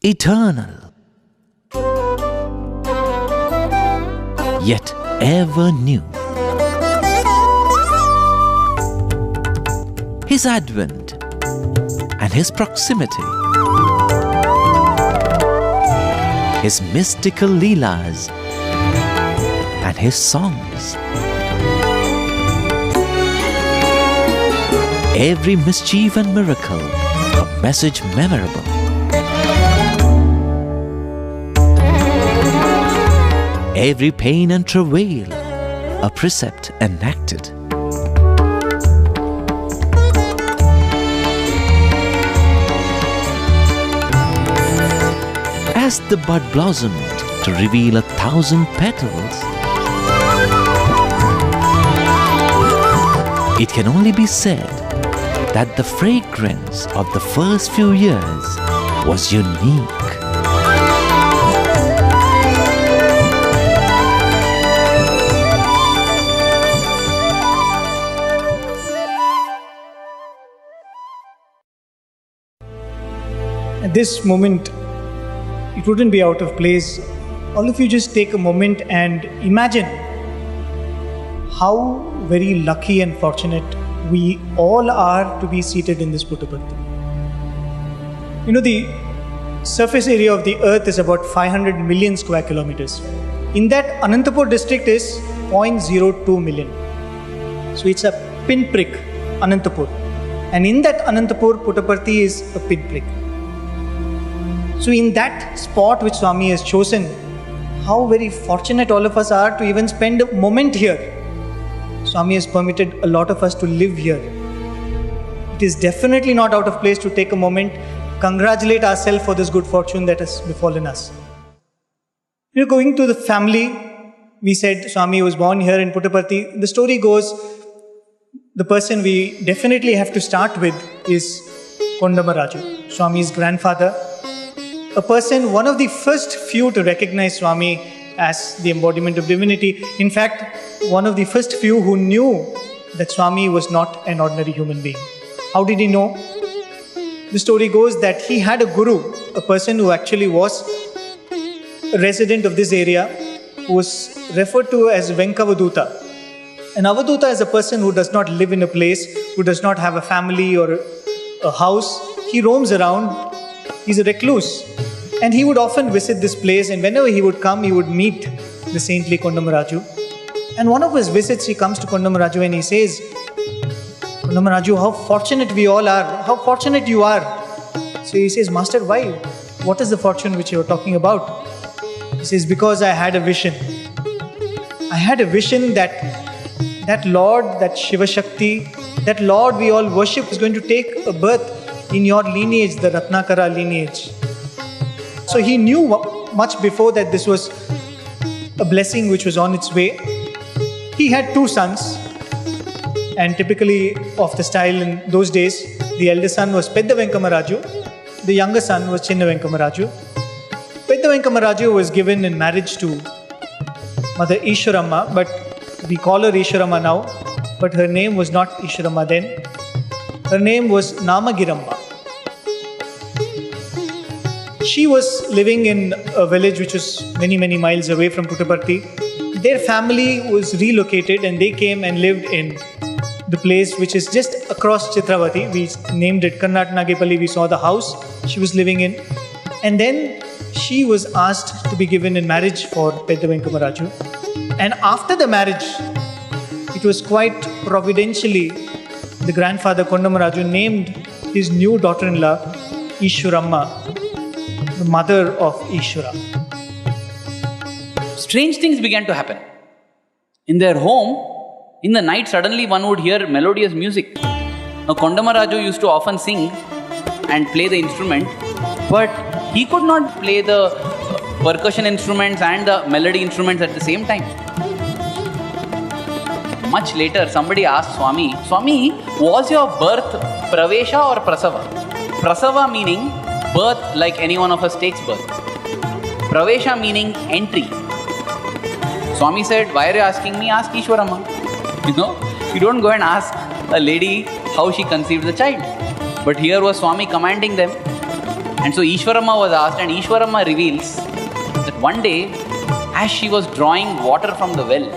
eternal, yet ever new. His advent and His proximity, His mystical leelas and His songs, every mischief and miracle a message memorable. Every pain and travail a precept enacted. As the bud blossomed to reveal 1,000 petals, it can only be said that the fragrance of the first few years was unique. At this moment, it wouldn't be out of place. All of you just take a moment and imagine how very lucky and fortunate we all are to be seated in this Puttaparthi. You know, the surface area of the earth is about 500 million square kilometers. In that, Anantapur district is 0.02 million. So it's a pinprick, Anantapur. And in that Anantapur, Puttaparthi is a pinprick. So in that spot which Swami has chosen, how very fortunate all of us are to even spend a moment here. Swami has permitted a lot of us to live here. It is definitely not out of place to take a moment, congratulate ourselves for this good fortune that has befallen us. You know, going to the family, we said Swami was born here in Puttaparthi. The story goes, the person we definitely have to start with is Kondamaraju, Swami's grandfather. A person, one of the first few to recognize Swami as the embodiment of divinity. In fact, one of the first few who knew that Swami was not an ordinary human being. How did he know? The story goes that he had a guru, a person who actually was a resident of this area, who was referred to as Venkavaduta. An Avaduta is a person who does not live in a place, who does not have a family or a house. He roams around. He's a recluse. And he would often visit this place, and whenever he would come, he would meet the saintly Kondamaraju. And one of his visits, he comes to Kondamaraju and he says, Kondamaraju, how fortunate we all are, how fortunate you are. So he says, Master, why? What is the fortune which you are talking about? He says, because I had a vision. I had a vision that Lord, that Shiva Shakti, that Lord we all worship is going to take a birth in your lineage, the Ratnakara lineage. So he knew much before that this was a blessing which was on its way. He had two sons, and typically of the style in those days, the elder son was Pedda Venkamaraju, the younger son was Chinna Venkamaraju. Pedda Venkamaraju was given in marriage to Mother Ishwaramma, but we call her Ishwaramma now, but her name was not Ishwaramma then. Her name was Namagiramma. She was living in a village which was many, many miles away from Puttaparthi. Their family was relocated and they came and lived in the place which is just across Chitravati. We named it Karnatanagipalli. We saw the house she was living in. And then she was asked to be given in marriage for Pedda Venkamaraju. And after the marriage, it was quite providentially, the grandfather Kondamaraju named his new daughter-in-law Ishwaramma, the mother of Ishwara. Strange things began to happen. In their home, in the night, suddenly one would hear melodious music. Now, Kondamaraju used to often sing and play the instrument, but he could not play the percussion instruments and the melody instruments at the same time. Much later, somebody asked Swami, Swami, was your birth Pravesha or Prasava? Prasava meaning birth like any one of us takes birth. Pravesha meaning entry. Swami said, why are you asking me? Ask Ishwaramma. You don't go and ask a lady how she conceived the child. But here was Swami commanding them. And so Ishwaramma was asked, and Ishwaramma reveals that one day, as she was drawing water from the well,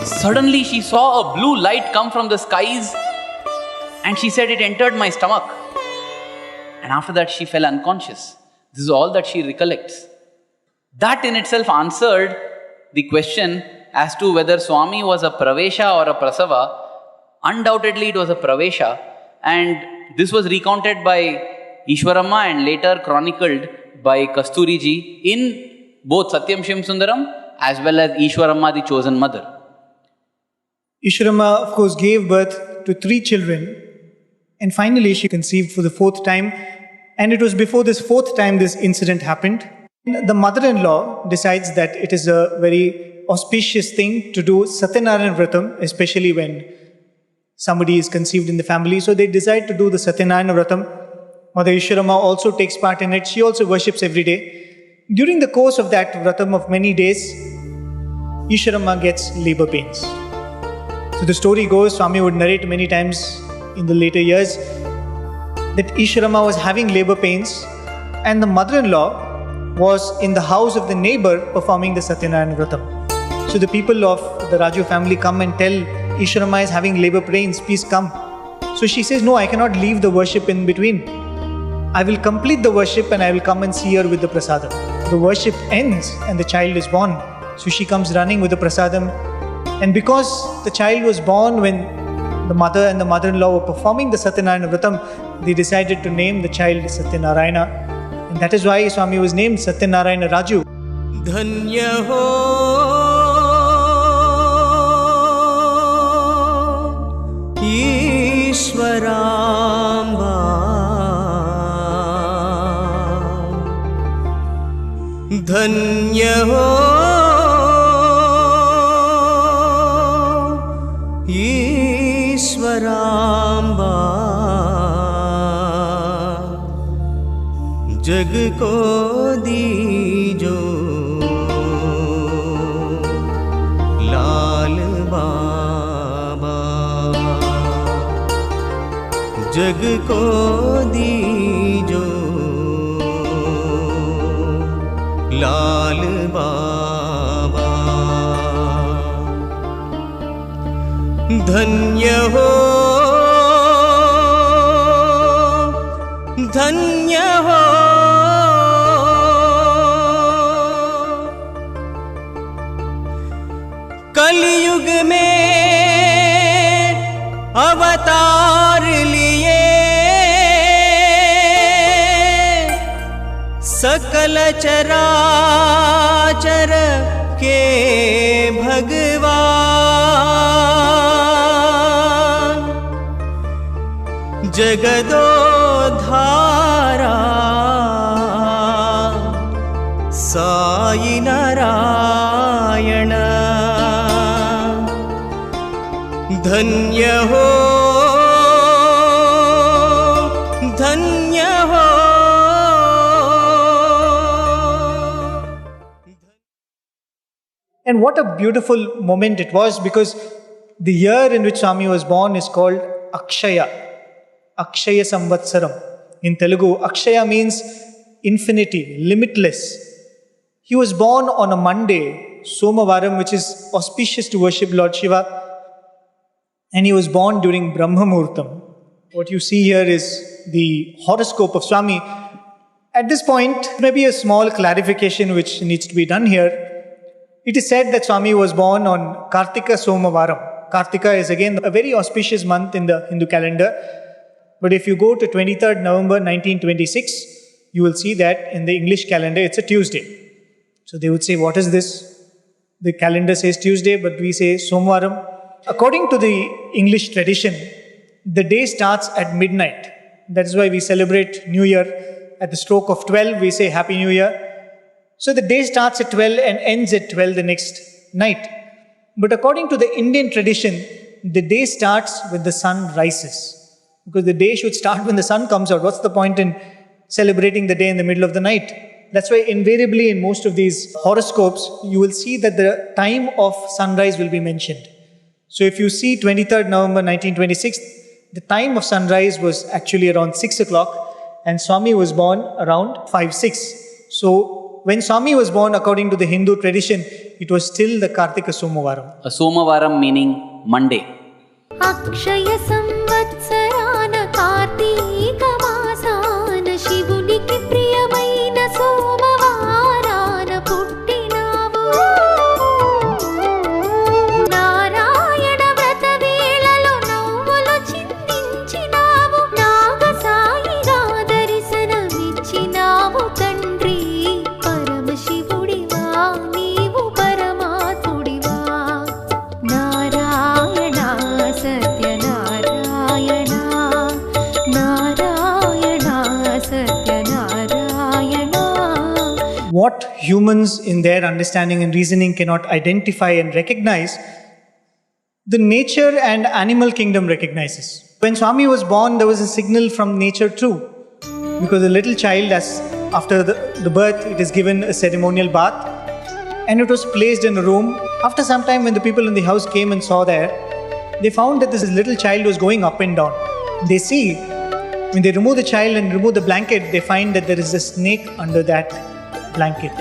suddenly she saw a blue light come from the skies, and she said, it entered my stomach. And after that, she fell unconscious. This is all that she recollects. That in itself answered the question as to whether Swami was a Pravesha or a Prasava. Undoubtedly, it was a Pravesha, and this was recounted by Ishwaramma and later chronicled by Kasturiji in both Satyam Shivam Sundaram as well as Ishwaramma, the chosen mother. Ishwaramma, of course, gave birth to 3 children, and finally she conceived for the 4th time, and it was before this 4th time this incident happened. The mother-in-law decides that it is a very auspicious thing to do Satyanarayana Vratam, especially when somebody is conceived in the family. So they decide to do the Satyanarayana Vratam. Mother Ishwaramma also takes part in it. She also worships every day. During the course of that Vratam of many days, Ishwaramma gets labor pains. So the story goes, Swami would narrate many times in the later years, that Ishwaramma was having labor pains and the mother-in-law was in the house of the neighbor performing the Satyanarayana Vratam. So the people of the Raju family come and tell Ishwaramma is having labor pains, please come. So she says, no, I cannot leave the worship in between. I will complete the worship and I will come and see her with the prasadam. The worship ends and the child is born. So she comes running with the prasadam. And because the child was born when the mother and the mother-in-law were performing the Satyanarayana Vratam, they decided to name the child Satyanarayana. And that is why Swami was named Satyanarayana Raju. Dhanya ho Ishwaramba, Dhanya ho Ishwaramba, जग को दीजो लाल बाबा, जग को दीजो लाल बाबा। धन्य हो धन्य हो कलयुग में अवतार लिए सकल चराचर के भगवान, जगदोद्धारा साई नारायण। धन्य हो धन्य हो। And what a beautiful moment it was, because the year in which Swami was born is called Akshaya. Akshaya Samvatsaram. In Telugu, Akshaya means infinity, limitless. He was born on a Monday, Somavaram, which is auspicious to worship Lord Shiva. And he was born during Brahma Muhurtam. What you see here is the horoscope of Swami. At this point, maybe a small clarification which needs to be done here. It is said that Swami was born on Kartika Somavaram. Kartika is again a very auspicious month in the Hindu calendar. But if you go to 23rd November 1926, you will see that in the English calendar it's a Tuesday. So they would say, what is this? The calendar says Tuesday, but we say Somvaram. According to the English tradition, the day starts at midnight. That is why we celebrate New Year. At the stroke of 12, we say Happy New Year. So the day starts at 12 and ends at 12 the next night. But according to the Indian tradition, the day starts when the sun rises. Because the day should start when the sun comes out. What's the point in celebrating the day in the middle of the night? That's why invariably in most of these horoscopes, you will see that the time of sunrise will be mentioned. So if you see 23rd November 1926, the time of sunrise was actually around 6 o'clock. and Swami was born around 5-6. So when Swami was born, according to the Hindu tradition, it was still the Kartika Somavaram. A Somavaram meaning Monday. అక్షయ సంవత్సరాన కార్తీక మాసాన శివునికి ప్రియమైన సోమవారాన పుట్టినావు. నారాయణ వ్రత వేళలో నవ్వులు చిందించినావు. నాగసాయిగా దర్శనమిచ్చినావు తండ్రి. పరమశివుడివా నీవు పరమాత్ముడివా. Narayana Satyanarayana Narayana Satyanarayana. What humans in their understanding and reasoning cannot identify and recognize, the nature and animal kingdom recognizes. When Swami was born, there was a signal from nature too. Because a little child, as after the birth, it is given a ceremonial bath and it was placed in a room. After some time, when the people in the house came and saw there, they found that this little child was going up and down. They see, when they remove the child and remove the blanket, they find that there is a snake under that blanket.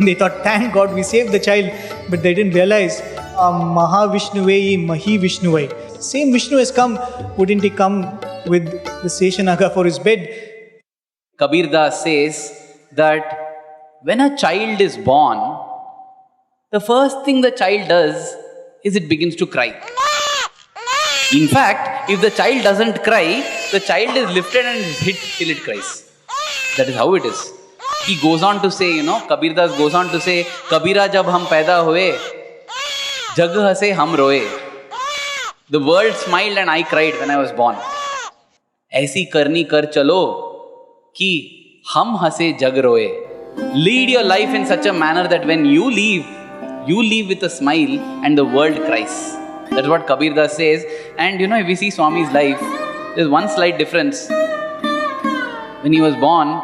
They thought, thank God we saved the child, but they didn't realize, Mahavishnuve Mahi Vishnuvai. Same Vishnu has come, wouldn't he come with the Seshanaga for his bed? Kabir Das says that when a child is born, the first thing the child does is it begins to cry. In fact, if the child doesn't cry, the child is lifted and is hit till it cries. That is how it is. He goes on to say, Kabir Das goes on to say, Kabira jab hum paida hue, jag hase hum roye. The world smiled and I cried when I was born. Aisi karni kar chalo ki hum hase jag roye. Lead your life in such a manner that when you leave with a smile and the world cries. That's what Kabir Das says. And if we see Swami's life, there's one slight difference. When he was born,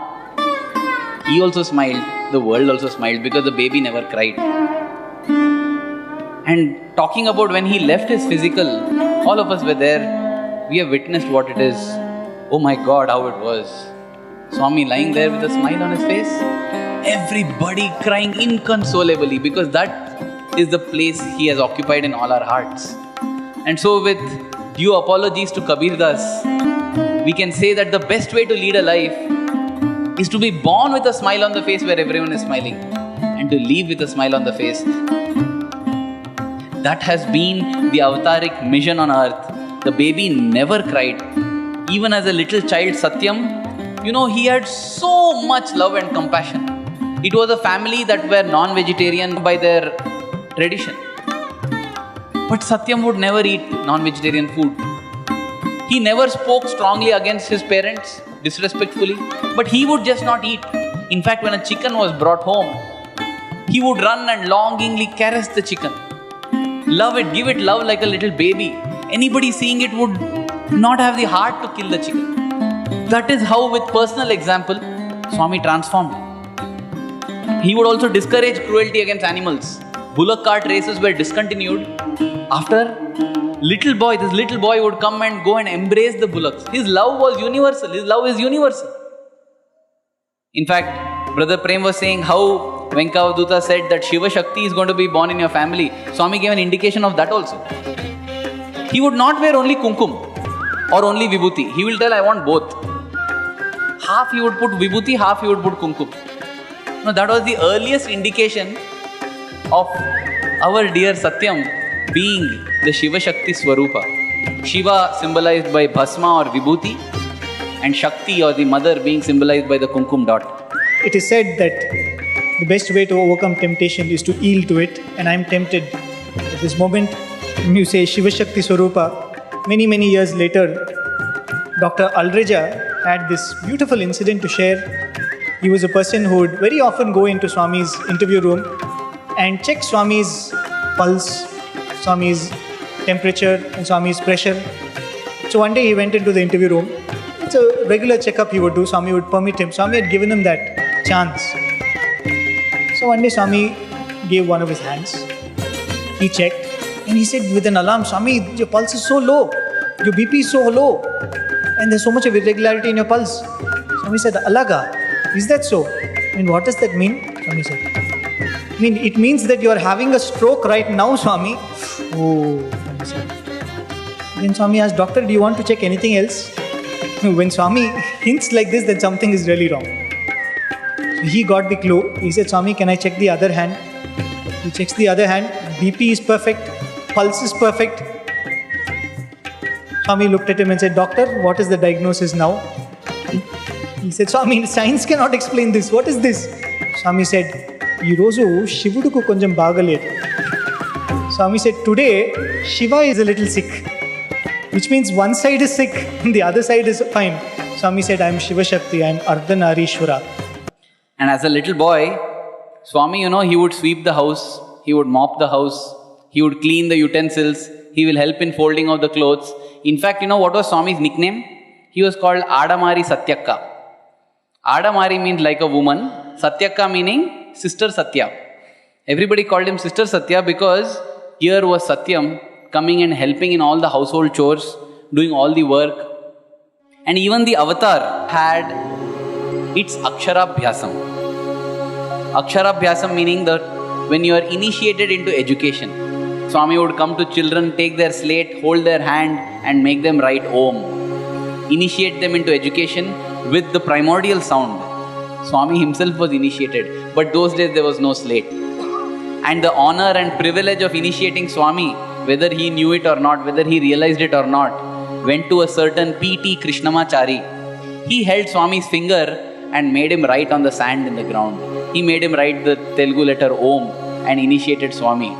he also smiled, the world also smiled, because the baby never cried. And talking about when he left his physical, all of us were there. We have witnessed what it is. Oh my God, how it was. Swami lying there with a smile on his face. Everybody crying inconsolably, because that is the place he has occupied in all our hearts. And so with due apologies to Kabir Das, we can say that the best way to lead a life is to be born with a smile on the face where everyone is smiling, and to leave with a smile on the face. That has been the avataric mission on earth. The baby never cried. Even as a little child, Satyam, he had so much love and compassion. It was a family that were non-vegetarian by their tradition. But Satyam would never eat non-vegetarian food. He never spoke strongly against his parents, disrespectfully, but he would just not eat. In fact, when a chicken was brought home, he would run and longingly caress the chicken. Love it, give it love like a little baby. Anybody seeing it would not have the heart to kill the chicken. That is how, with personal example, Swami transformed. He would also discourage cruelty against animals. Bullock cart races were discontinued after this little boy would come and go and embrace the bullocks. His love was universal. His love is universal. In fact, Brother Prem was saying how Venkavaduta said that Shiva Shakti is going to be born in your family. Swami gave an indication of that also. He would not wear only kumkum or only vibhuti. He will tell, I want both. Half he would put vibhuti, half he would put kumkum. That was the earliest indication of our dear Satyam being the Shiva Shakti Swarupa. Shiva symbolized by Bhasma or Vibhuti, and Shakti or the mother being symbolized by the Kumkum dot. It is said that the best way to overcome temptation is to yield to it, and I am tempted at this moment. When you say Shiva Shakti Swarupa, many years later, Dr. Alreja had this beautiful incident to share. He was a person who would very often go into Swami's interview room and check Swami's pulse, Swami's temperature and Swami's pressure. So one day he went into the interview room. It's a regular checkup he would do. Swami would permit him. Swami had given him that chance. So one day Swami gave one of his hands. He checked and he said with an alarm, Swami, your pulse is so low. Your BP is so low. and there's so much of irregularity in your pulse. Swami said, Alaga, is that so? I mean, what does that mean? Swami said, I mean, it means that you are having a stroke right now, Swami. Oh, Swami said. Then Swami asked, Doctor, do you want to check anything else? When Swami hints like this, then something is really wrong. So he got the clue. He said, Swami, can I check the other hand? He checks the other hand. BP is perfect. Pulse is perfect. Swami looked at him and said, Doctor, what is the diagnosis now? He said, Swami, science cannot explain this. What is this? Swami said, Ee roju Shivuduku konjam baagaledu. Swami said, today Shiva is a little sick, which means one side is sick and the other side is fine. Swami said, I am Shiva Shakti, I am Ardhanarishwara. And as a little boy, Swami, he would sweep the house, he would mop the house, he would clean the utensils, he will help in folding of the clothes. In fact, what was Swami's nickname? He was called Adamari Satyakka. Adamari means like a woman, Satyakka meaning Sister Sathya. Everybody called him Sister Sathya because here was Satyam coming and helping in all the household chores, doing all the work. And even the avatar had its Aksharabhyasam. Aksharabhyasam meaning that when you are initiated into education, Swami would come to children, take their slate, hold their hand and make them write Om. Initiate them into education with the primordial sound. Swami himself was initiated, but those days there was no slate. And the honor and privilege of initiating Swami, whether he knew it or not, whether he realized it or not, went to a certain P.T. Krishnamachari. He held Swami's finger and made him write on the sand in the ground. He made him write the Telugu letter Om and initiated Swami.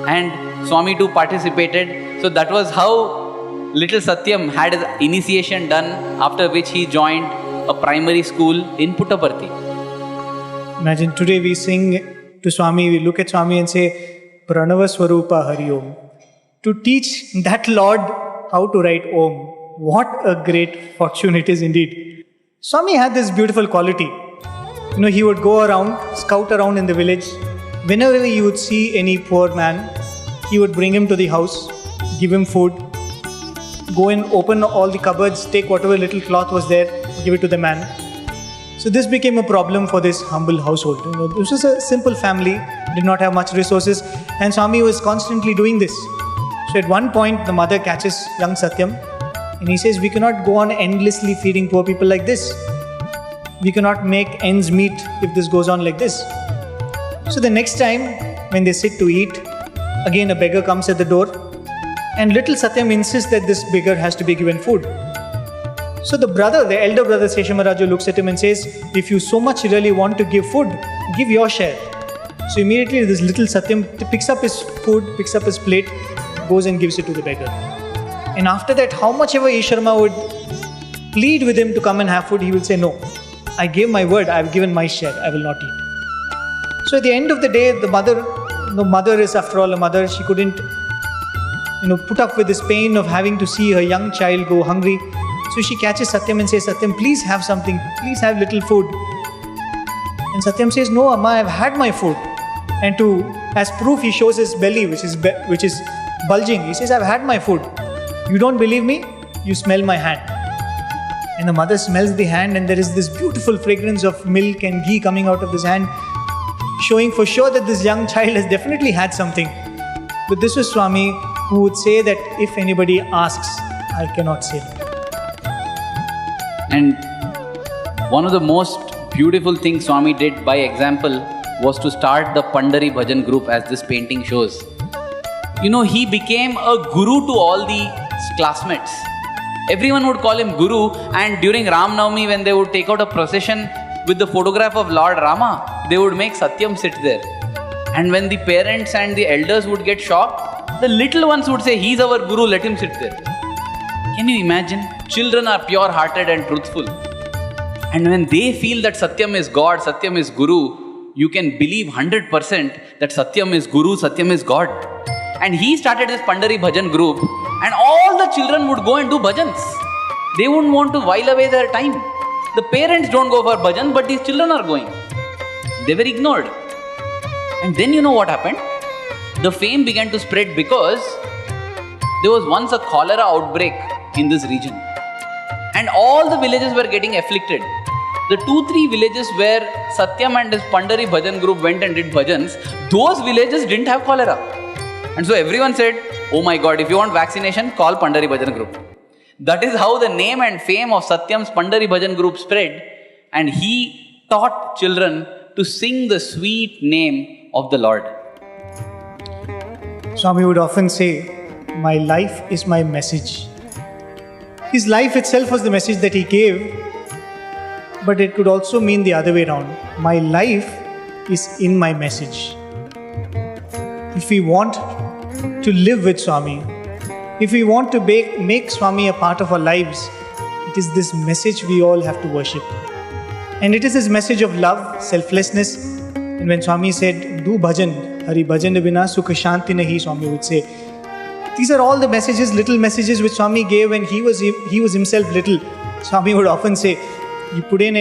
And Swami too participated. So that was how little Satyam had his initiation done, after which he joined a primary school in Puttaparthi. Imagine today we sing to Swami, we look at Swami and say, Pranava Swarupa Hari Om. To teach that Lord how to write Om. What a great fortune it is indeed. Swami had this beautiful quality. He would go around, scout around in the village. Whenever he would see any poor man, he would bring him to the house, give him food, go and open all the cupboards, take whatever little cloth was there, give it to the man. So this became a problem for this humble household. This was a simple family, did not have much resources, and Swami was constantly doing this. So at one point, the mother catches young Satyam, and he says, we cannot go on endlessly feeding poor people like this. We cannot make ends meet if this goes on like this. So the next time, when they sit to eat, again a beggar comes at the door, and little Satyam insists that this beggar has to be given food. So the elder brother Seshamaraju looks at him and says, if you so much really want to give food, give your share. So immediately this little Satyam picks up his food, picks up his plate, goes and gives it to the beggar. And after that, how much ever Isharma would plead with him to come and have food, he will say, no, I gave my word, I have given my share, I will not eat. So at the end of the day, the mother is after all a mother. She couldn't put up with this pain of having to see her young child go hungry. So she catches Satyam and says, Satyam, please have something, please have little food. And Satyam says, no, Amma, I have had my food. And as proof, he shows his belly, which is bulging. He says, I have had my food. You don't believe me? You smell my hand. And the mother smells the hand, and there is this beautiful fragrance of milk and ghee coming out of this hand, showing for sure that this young child has definitely had something. But this was Swami, who would say that if anybody asks, I cannot say no. And one of the most beautiful things Swami did by example was to start the Pandari Bhajan group, as this painting shows. He became a guru to all the classmates. Everyone would call him Guru, and during Ram Navami, when they would take out a procession with the photograph of Lord Rama, they would make Satyam sit there. And when the parents and the elders would get shocked, the little ones would say, he's our Guru, let him sit there. Can you imagine? Children are pure-hearted and truthful. And when they feel that Satyam is God, Satyam is Guru, you can believe 100% that Satyam is Guru, Satyam is God. And he started this Pandari Bhajan group, and all the children would go and do bhajans. They wouldn't want to while away their time. The parents don't go for bhajan, but these children are going. They were ignored. And then you know what happened? The fame began to spread because there was once a cholera outbreak in this region. And all the villages were getting afflicted. The 2-3 villages where Satyam and his Pandari Bhajan group went and did bhajans, those villages didn't have cholera. And so everyone said, oh my God, if you want vaccination, call Pandari Bhajan group. That is how the name and fame of Satyam's Pandari Bhajan group spread. And he taught children to sing the sweet name of the Lord. Swami would often say, my life is my message. His life itself was the message that he gave, but it could also mean the other way around. My life is in my message. If we want to live with Swami, if we want to make Swami a part of our lives, it is this message we all have to worship. And it is this message of love, selflessness. And when Swami said, do bhajan, Hari bhajan bina sukha shanti nahi, Swami would say, these are all the messages, little messages which Swami gave when he was himself little. Swami would often say, even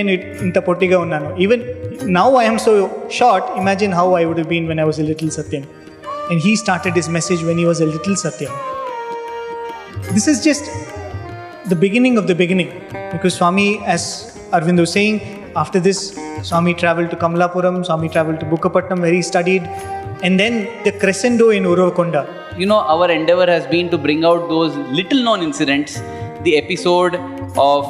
now I am so short, imagine how I would have been when I was a little Satyam. And he started his message when he was a little Satyam. This is just the beginning of the beginning. Because Swami, as Arvind was saying, after this, Swami travelled to Kamalapuram, Swami travelled to Bukkapatnam where he studied. And then the crescendo in Uravakonda. You know, our endeavor has been to bring out those little known incidents. The episode of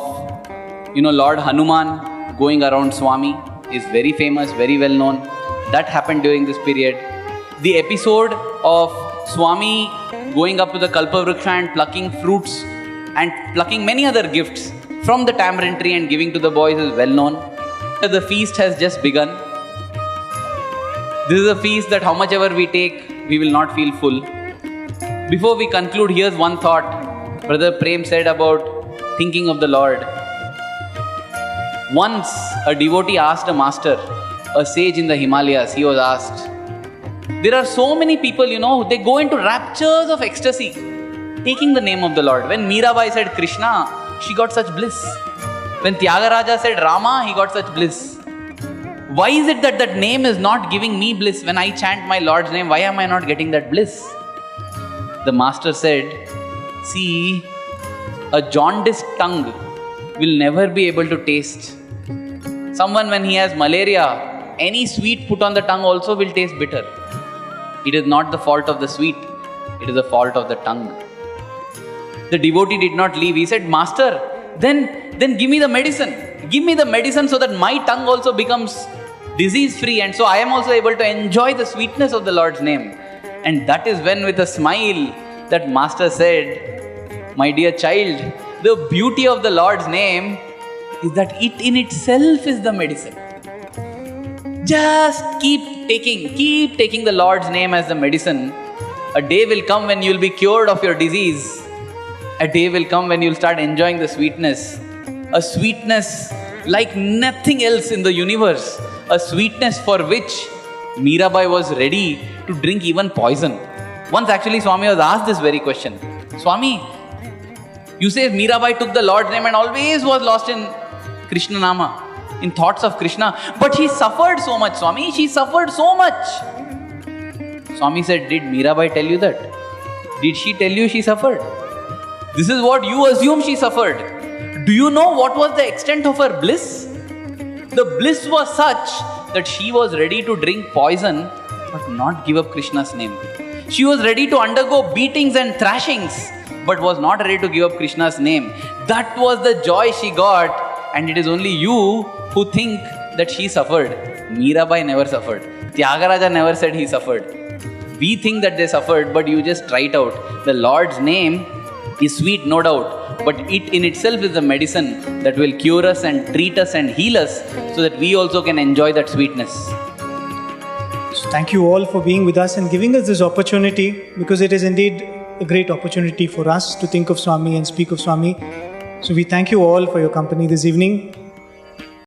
Lord Hanuman going around Swami is very famous, very well known. That happened during this period. The episode of Swami going up to the Kalpavriksha and plucking fruits and plucking many other gifts from the tamarind tree and giving to the boys is well known. The feast has just begun. This is a feast that how much ever we take, we will not feel full. Before we conclude, here's one thought Brother Prem said about thinking of the Lord. Once a devotee asked a master, a sage in the Himalayas, he was asked, there are so many people, they go into raptures of ecstasy, taking the name of the Lord. When Mirabai said Krishna, she got such bliss. When Tyagaraja said Rama, he got such bliss. Why is it that that name is not giving me bliss? When I chant my Lord's name, why am I not getting that bliss? The master said, see, a jaundiced tongue will never be able to taste. Someone when he has malaria, any sweet put on the tongue also will taste bitter. It is not the fault of the sweet, it is the fault of the tongue. The devotee did not leave. He said, Master, then give me the medicine. Give me the medicine so that my tongue also becomes disease-free and so I am also able to enjoy the sweetness of the Lord's name. And that is when with a smile that Master said, my dear child, the beauty of the Lord's name is that it in itself is the medicine. Just keep taking the Lord's name as the medicine. A day will come when you will be cured of your disease. A day will come when you will start enjoying the sweetness. A sweetness like nothing else in the universe. A sweetness for which Mirabai was ready to drink even poison. Once actually Swami was asked this very question. Swami, you say Mirabai took the Lord's name and always was lost in Krishna Nama, in thoughts of Krishna. But she suffered so much, Swami. She suffered so much. Swami said, did Mirabai tell you that? Did she tell you she suffered? This is what you assume she suffered. Do you know what was the extent of her bliss? The bliss was such that she was ready to drink poison but not give up Krishna's name. She was ready to undergo beatings and thrashings but was not ready to give up Krishna's name. That was the joy she got. And it is only you who think that she suffered. Mirabai never suffered. Tyagaraja never said he suffered. We think that they suffered, but you just try it out. The Lord's name is sweet, no doubt, but it in itself is the medicine that will cure us and treat us and heal us so that we also can enjoy that sweetness. So thank you all for being with us and giving us this opportunity, because it is indeed a great opportunity for us to think of Swami and speak of Swami. So we thank you all for your company this evening.